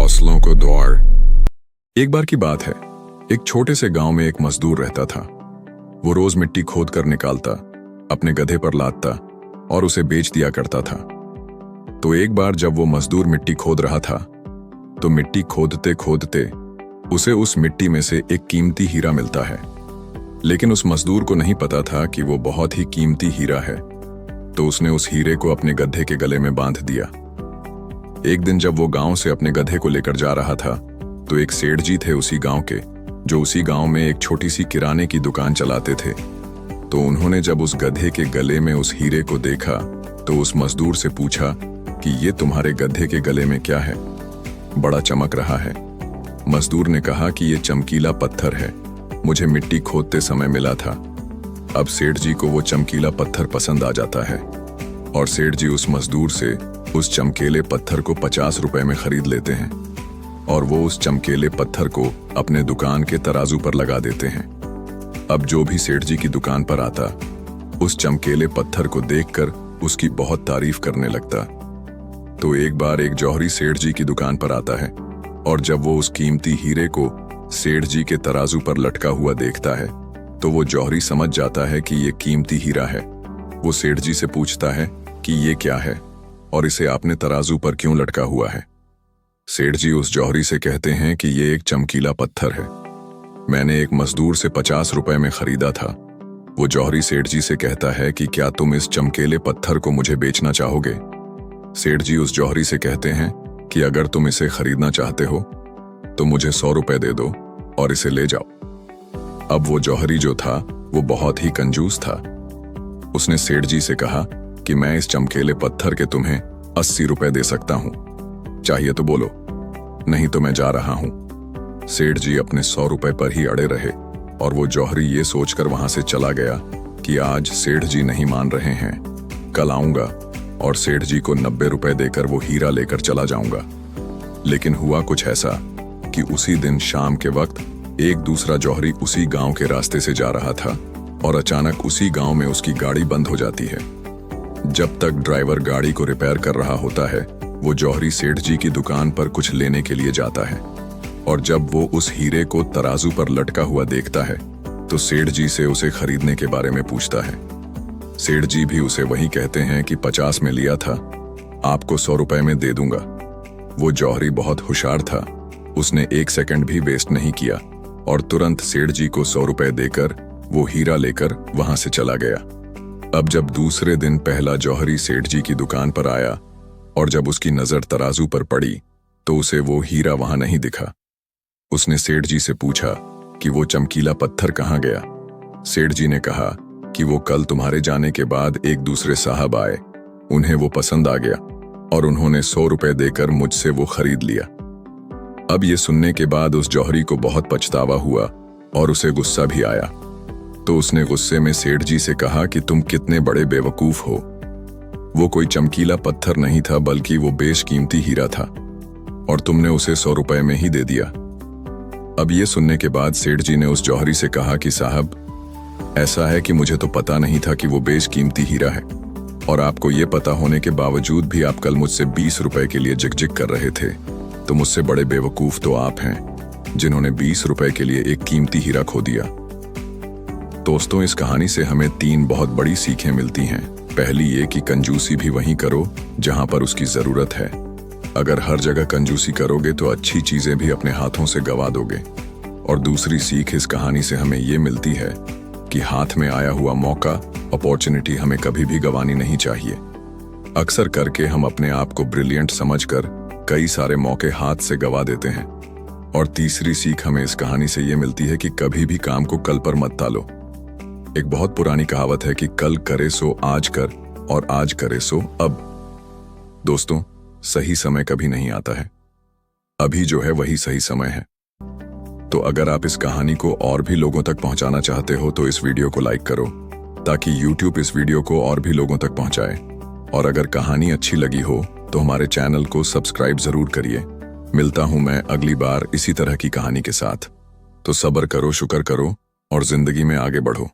हौसलों को दौड़। एक बार की बात है, एक छोटे से गांव में एक मजदूर रहता था। वो रोज मिट्टी खोद कर निकालता, अपने गधे पर लादता और उसे बेच दिया करता था। तो एक बार जब वो मजदूर मिट्टी खोद रहा था, तो मिट्टी खोदते खोदते उसे उस मिट्टी में से एक कीमती हीरा मिलता है। लेकिन उस मजदूर को नहीं पता था कि वो बहुत ही कीमती हीरा है। तो उसने उस हीरे को अपने गधे के गले में बांध दिया। एक दिन जब वो गांव से अपने गधे को लेकर जा रहा था, तो एक सेठ जी थे उसी गांव के, जो उसी गांव में एक छोटी सी किराने की दुकान चलाते थे। तो उन्होंने जब उस गधे के गले में उस हीरे को देखा, तो उस मजदूर से पूछा कि ये तुम्हारे गधे के गले में क्या है, बड़ा चमक रहा है। मजदूर ने कहा कि ये चमकीला पत्थर है, मुझे मिट्टी खोदते समय मिला था। अब सेठ जी को वो चमकीला पत्थर पसंद आ जाता है और सेठ जी उस मजदूर से उस चमकीले पत्थर को 50 रुपए में खरीद लेते हैं और वो उस चमकीले पत्थर को अपने दुकान के तराजू पर लगा देते हैं। अब जो भी सेठ जी की दुकान पर आता, उस चमकीले पत्थर को देखकर उसकी बहुत तारीफ करने लगता। तो एक बार एक जौहरी सेठ जी की दुकान पर आता है और जब वो उस कीमती हीरे को सेठ जी के तराजू पर लटका हुआ देखता है, तो वो जौहरी समझ जाता है कि ये कीमती हीरा है। वो सेठ जी से पूछता है कि ये क्या है और इसे आपने तराजू पर क्यों लटका हुआ है। सेठ जी उस जौहरी से कहते हैं कि ये एक चमकीला पत्थर है, मैंने एक मजदूर से 50 रुपए में खरीदा था। वो जौहरी सेठ जी से कहता है कि क्या तुम इस चमकीले पत्थर को मुझे बेचना चाहोगे। सेठ जी उस जौहरी से कहते हैं कि अगर तुम इसे खरीदना चाहते हो तो मुझे 100 रुपए दे दो और इसे ले जाओ। अब वो जौहरी जो था वो बहुत ही कंजूस था। उसने सेठ जी से कहा कि मैं इस चमकीले पत्थर के तुम्हें 80 रुपए दे सकता हूं, चाहिए तो बोलो, नहीं तो मैं जा रहा हूं। सेठ जी अपने 100 रुपए पर ही अड़े रहे और वो जौहरी ये सोचकर वहां से चला गया कि आज सेठ जी नहीं मान रहे हैं, कल आऊंगा और सेठ जी को 90 रुपए देकर वो हीरा लेकर चला जाऊंगा। लेकिन हुआ कुछ ऐसा कि उसी दिन शाम के वक्त एक दूसरा जौहरी उसी गांव के रास्ते से जा रहा था और अचानक उसी गांव में उसकी गाड़ी बंद हो जाती है। जब तक ड्राइवर गाड़ी को रिपेयर कर रहा होता है, वो जौहरी सेठ जी की दुकान पर कुछ लेने के लिए जाता है और जब वो उस हीरे को तराजू पर लटका हुआ देखता है, तो सेठ जी से उसे खरीदने के बारे में पूछता है। सेठ जी भी उसे वही कहते हैं कि 50 में लिया था, आपको 100 रुपए में दे दूंगा। वो जौहरी बहुत होशियार था, उसने 1 सेकंड भी वेस्ट नहीं किया और तुरंत सेठ जी को 100 रुपए देकर वो हीरा लेकर वहां से चला गया। अब जब दूसरे दिन पहला जौहरी सेठ जी की दुकान पर आया और जब उसकी नजर तराजू पर पड़ी, तो उसे वो हीरा वहां नहीं दिखा। उसने सेठ जी से पूछा कि वो चमकीला पत्थर कहाँ गया। सेठ जी ने कहा कि वो कल तुम्हारे जाने के बाद एक दूसरे साहब आए, उन्हें वो पसंद आ गया और उन्होंने 100 रुपए देकर मुझसे वो खरीद लिया। अब ये सुनने के बाद उस जौहरी को बहुत पछतावा हुआ और उसे गुस्सा भी आया। तो उसने गुस्से में सेठ जी से कहा कि तुम कितने बड़े बेवकूफ हो, वो कोई चमकीला पत्थर नहीं था बल्कि वो बेशकीमती हीरा था और तुमने उसे 100 रुपए में ही दे दिया। अब ये सुनने के बाद सेठ जी ने उस जौहरी से कहा कि साहब, ऐसा है कि मुझे तो पता नहीं था कि वो बेशकीमती हीरा है और आपको ये पता होने के बावजूद भी आप कल मुझसे 20 रुपए के लिए जिग-जिग कर रहे थे। तो मुझसे बड़े बेवकूफ तो आप हैं जिन्होंने 20 रुपए के लिए एक कीमती हीरा खो दिया। दोस्तों, इस कहानी से हमें 3 बहुत बड़ी सीखें मिलती हैं। पहली ये कि कंजूसी भी वहीं करो जहां पर उसकी जरूरत है। अगर हर जगह कंजूसी करोगे तो अच्छी चीजें भी अपने हाथों से गवा दोगे। और दूसरी सीख इस कहानी से हमें ये मिलती है कि हाथ में आया हुआ मौका, अपॉर्चुनिटी हमें कभी भी गंवानी नहीं चाहिए। अक्सर करके हम अपने आप को ब्रिलियंट समझकर कई सारे मौके हाथ से गवा देते हैं। और तीसरी सीख हमें इस कहानी से ये मिलती है कि कभी भी काम को कल पर मत टालो। एक बहुत पुरानी कहावत है कि कल करे सो आज कर और आज करे सो अब। दोस्तों, सही समय कभी नहीं आता है, अभी जो है वही सही समय है। तो अगर आप इस कहानी को और भी लोगों तक पहुंचाना चाहते हो तो इस वीडियो को लाइक करो ताकि YouTube इस वीडियो को और भी लोगों तक पहुंचाए। और अगर कहानी अच्छी लगी हो तो हमारे चैनल को सब्सक्राइब जरूर करिए। मिलता हूं मैं अगली बार इसी तरह की कहानी के साथ। तो सब्र करो, शुक्र करो और जिंदगी में आगे बढ़ो।